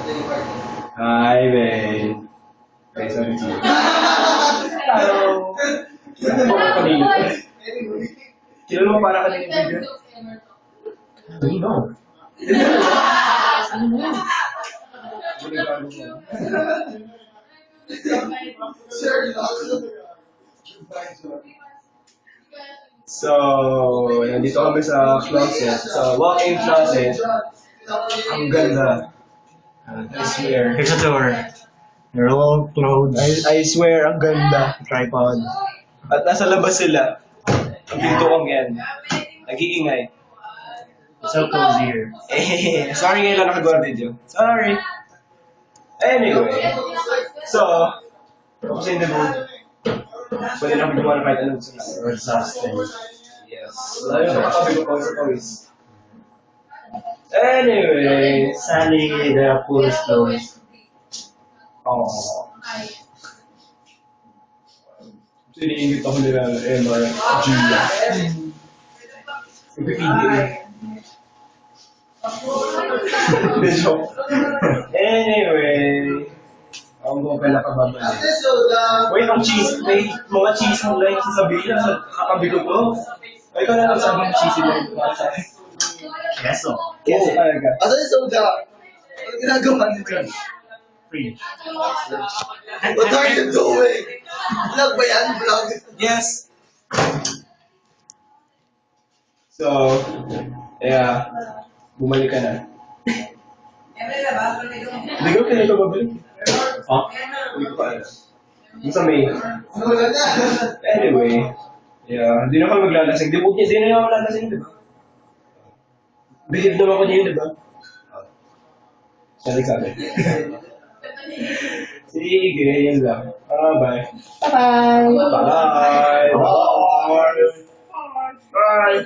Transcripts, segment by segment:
Hi, babe. Okay, sorry. Hello. Ano mo kanina? Kailan mo para kanina yung video? Kanino? So, nandito kami sa closet. Sa walk-in closet. Ang ganda. I swear. Here's a door. They're all clothes. I swear, ang ganda. Tripod. At nasa labas sila. Ang pintuang yan. Nag-iingay. It's so cozy here. Sorry ngayon lang nakagawa video. Sorry. Anyway. So, tapos in the mood. Pwede na gumawa ng kahit anong gusto natin. We're exhausted. Yes. Lalo na kakabi ko pawis sa pawis. Anyway. Sadly, the pool is closed. Oh. Siniingit ako nila ng Emma, Gia. PDA. Medyo. Anyway. Ang buong pala kababalik. Wait, ang cheese. May mga cheese mo lang sasabihin na sa katabi ko to. Ay, ikaw na lang sabi ng cheesy lang. Keso. Yes, talaga. Asan yung soda? Ano ginagawa nito? Free. What are you doing? Vlog ba yan? Vlog? Yes. So, yeah. Bumalik ka na. Hindi ko pinito babalik. Oh, Hindi ko pa alam. Yung sa May. Wala na. Anyway. Yeah, hindi na ako maglalasing. Di na ako lalasing, di ba? Behave naman ko niyo, di ba? Sabi. Sige, yun lang. Bye. Bye. Bye. Bye. Bye. Bye.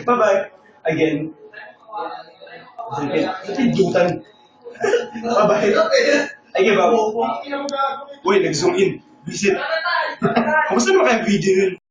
Bye-bye. Again. Pindutan. Bye-bye. I give up. Uy, nag-zoom in. Visit. Kamusta naman kaya video yun?